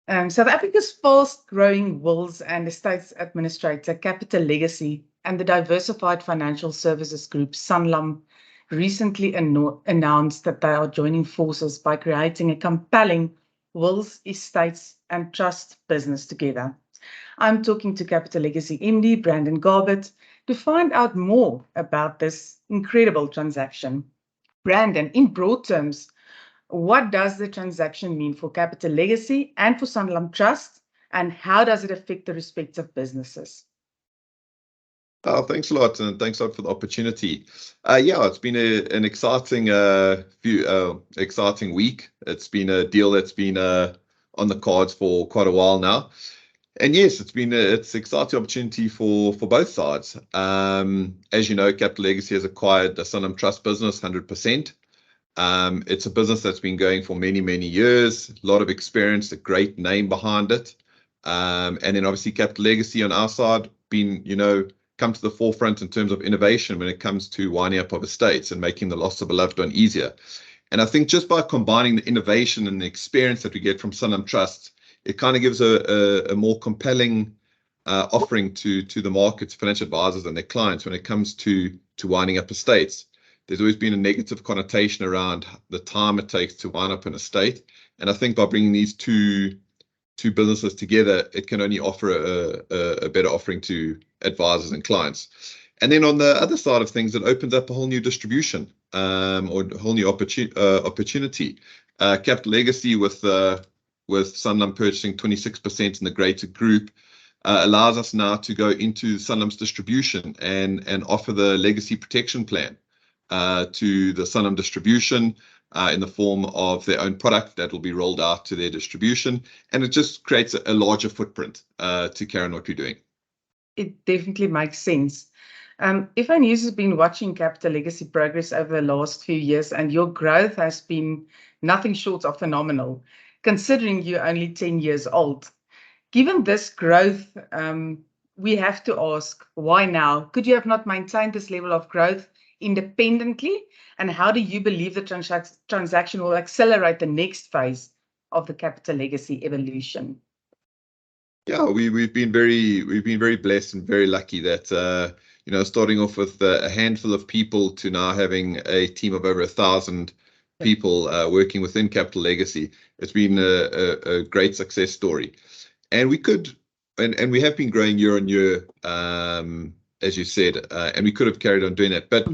South Africa's fast-growing wills and estates administrator, Capital Legacy, and the diversified financial services group, Sanlam, recently announced that they are joining forces by creating a compelling wills, estates, and trust business together. I'm talking to Capital Legacy MD, Brandon Garbutt, to find out more about this incredible transaction. Brandon, in broad terms, what does the transaction mean for Capital Legacy and for Sanlam Trust, and how does it affect the respective businesses? Thanks a lot, and thanks a lot for the opportunity. It's been an exciting exciting week. It's been a deal that's been on the cards for quite a while now. And yes, it's an exciting opportunity for both sides. As you know, Capital Legacy has acquired the Sanlam Trust business 100%. It's a business that's been going for many, many years, a lot of experience, a great name behind it. And then obviously Capital Legacy on our side been, come to the forefront in terms of innovation when it comes to winding up of estates and making the loss of a loved one easier. And I think just by combining the innovation and the experience that we get from Sanlam Trust, it kind of gives a more compelling offering to the markets, financial advisors and their clients when it comes to winding up estates. There's always been a negative connotation around the time it takes to wind up an estate. And I think by bringing these two businesses together, it can only offer a better offering to advisors and clients. And then on the other side of things, it opens up a whole new distribution or a whole new opportunity. Capital Legacy with Sanlam purchasing 26% in the greater group allows us now to go into Sanlam's distribution and offer the legacy protection plan to the Sanlam distribution in the form of their own product that will be rolled out to their distribution. And it just creates a larger footprint to carry on what we're doing. It definitely makes sense. FAnews has been watching Capital Legacy progress over the last few years, and your growth has been nothing short of phenomenal, considering you're only 10 years old. Given this growth, we have to ask, why now? Could you have not maintained this level of growth independently? And how do you believe the transaction will accelerate the next phase of the Capital Legacy evolution? Yeah, we've been very blessed and very lucky that starting off with a handful of people to now having a team of over 1,000 people working within Capital Legacy. It's been a great success story, and we have been growing year on year, as you said, and we could have carried on doing that. But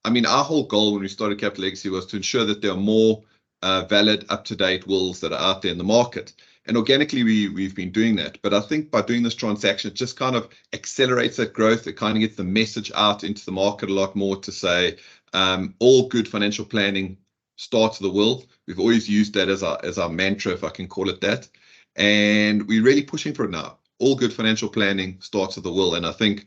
I mean, our whole goal when we started Capital Legacy was to ensure that there are more valid, up-to-date wills that are out there in the market. And organically, we've been doing that. But I think by doing this transaction, it just kind of accelerates that growth. It kind of gets the message out into the market a lot more to say all good financial planning starts with a will. We've always used that as our mantra, if I can call it that. And we're really pushing for it now. All good financial planning starts with a will. And I think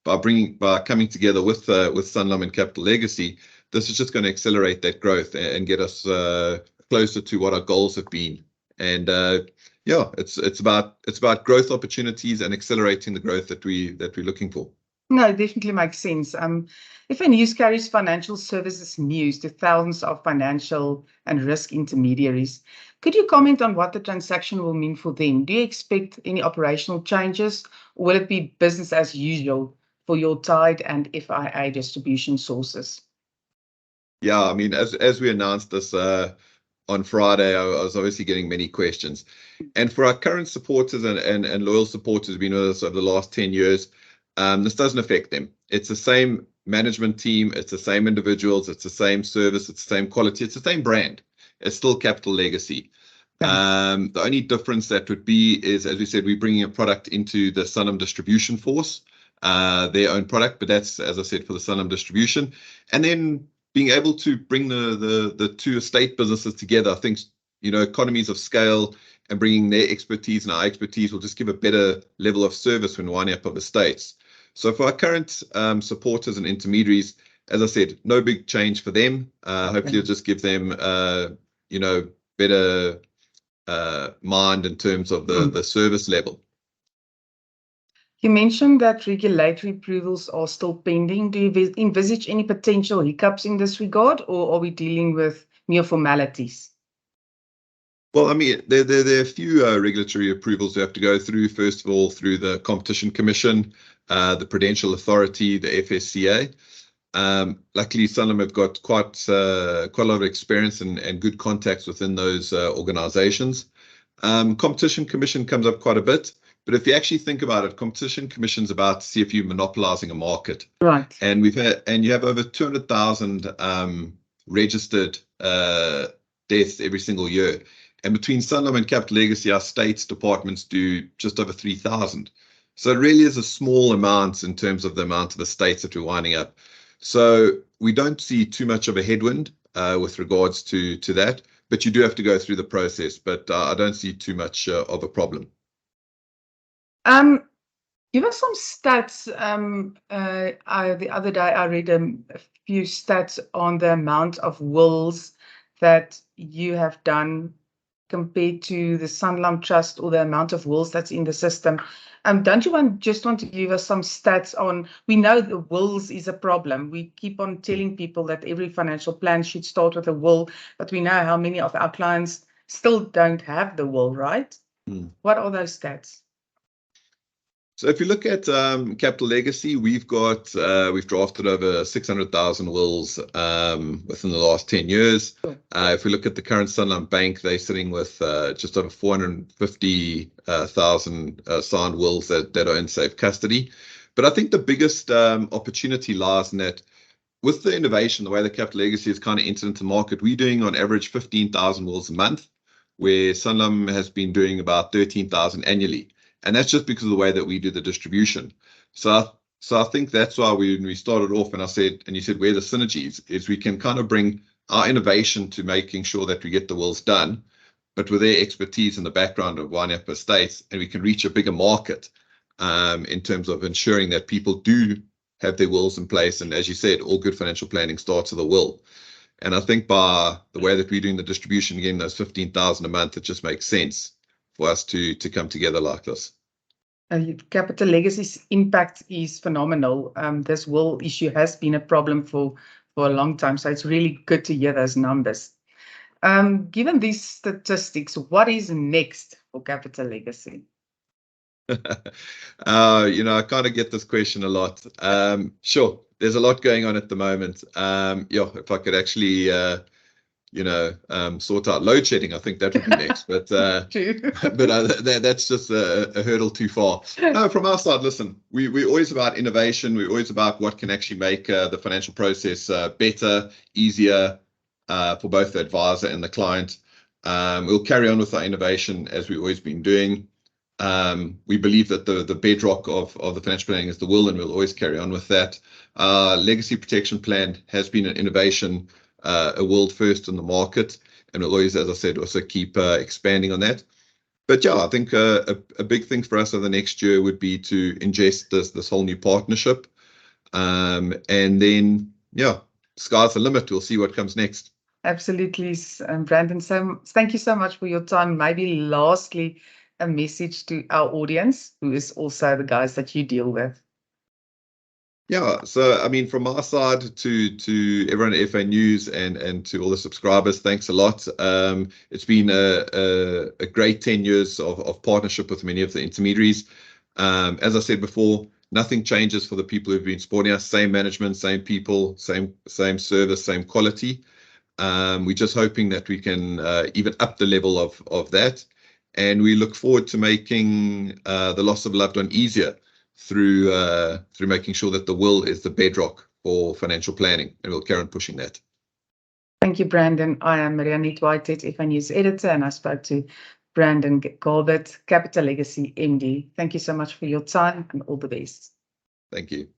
by coming together with Sanlam and Capital Legacy, this is just going to accelerate that growth and get us closer to what our goals have been. And it's about growth opportunities and accelerating the growth that we're looking for. No, it definitely makes sense. FAnews carries financial services news to thousands of financial and risk intermediaries. Could you comment on what the transaction will mean for them? Do you expect any operational changes, or will it be business as usual for your tied and FIA distribution sources? Yeah, I mean, as we announced this on Friday, I was obviously getting many questions. And for our current supporters and loyal supporters who've been with us over the last 10 years, this doesn't affect them. It's the same management team, it's the same individuals, it's the same service, it's the same quality, it's the same brand. It's still Capital Legacy. The only difference that would be is, as we said, we're bringing a product into the Sanlam distribution force, their own product, but that's, as I said, for the Sanlam distribution. And then being able to bring the two estate businesses together, I think, economies of scale and bringing their expertise and our expertise will just give a better level of service when winding up of estates. So for our current supporters and intermediaries, as I said, no big change for them. Hopefully it'll just give them, better mind in terms of the service level. You mentioned that regulatory approvals are still pending. Do you envisage any potential hiccups in this regard, or are we dealing with mere formalities? Well, I mean, there are a few regulatory approvals we have to go through. First of all, through the Competition Commission, the Prudential Authority, the FSCA. Luckily, Sanlam have got quite a lot of experience and good contacts within those organizations. Competition Commission comes up quite a bit, but if you actually think about it, Competition Commission is about to see if you're monopolizing a market. Right. And you have over 200,000 registered deaths every single year. And between Sanlam and Capital Legacy, our states departments do just over 3,000. So it really is a small amount in terms of the amount of estates that we're winding up. So we don't see too much of a headwind with regards to that, but you do have to go through the process. But I don't see too much of a problem. Give us some stats. The other day I read a few stats on the amount of wills that you have done compared to the Sanlam Trust, or the amount of wills that's in the system. Don't you just want to give us some stats on, we know the wills is a problem. We keep on telling people that every financial plan should start with a will, but we know how many of our clients still don't have the will, right? What are those stats? So if you look at Capital Legacy, we've drafted over 600,000 wills within the last 10 years. If we look at the current Sanlam Bank, they're sitting with just over 450,000 signed wills that are in safe custody. But I think the biggest opportunity lies in that with the innovation, the way that Capital Legacy has kind of entered into the market, we're doing on average 15,000 wills a month, where Sanlam has been doing about 13,000 annually. And that's just because of the way that we do the distribution. So I think that's why when we started off, and you said, where the synergies is, we can kind of bring our innovation to making sure that we get the wills done, but with their expertise in the background of winding up estates, and we can reach a bigger market in terms of ensuring that people do have their wills in place. And as you said, all good financial planning starts with a will. And I think by the way that we're doing the distribution, again, those 15,000 a month, it just makes sense for us to come together like this. Capital Legacy's impact is phenomenal. This will issue has been a problem for a long time, so it's really good to hear those numbers. Given these statistics, what is next for Capital Legacy? I kind of get this question a lot. Sure, there's a lot going on at the moment. If I could actually sort out load shedding, I think that would be next. But that's just a hurdle too far. No, from our side, listen, we're always about innovation. We're always about what can actually make the financial process better, easier for both the advisor and the client. We'll carry on with our innovation as we've always been doing. We believe that the bedrock of the financial planning is the will, and we'll always carry on with that. Legacy Protection Plan has been an innovation, a world first in the market, and we'll always, as I said, also keep expanding on that. But yeah, I think a big thing for us over the next year would be to ingest this whole new partnership, and then sky's the limit. We'll see what comes next. Absolutely, Brandon. So thank you so much for your time. Maybe lastly, a message to our audience, who is also the guys that you deal with. Yeah, so I mean, from our side to everyone at FAnews and to all the subscribers, thanks a lot. It's been a great 10 years of partnership with many of the intermediaries. As I said before, nothing changes for the people who've been supporting us. Same management, same people, same service, same quality. We're just hoping that we can even up the level of that. And we look forward to making the loss of a loved one easier through making sure that the will is the bedrock for financial planning, and we'll carry on pushing that. Thank you, Brandon. I am Rianet Whitehead, FAnews Editor, and I spoke to Brandon Garbutt, Capital Legacy MD. Thank you so much for your time, and all the best. Thank you.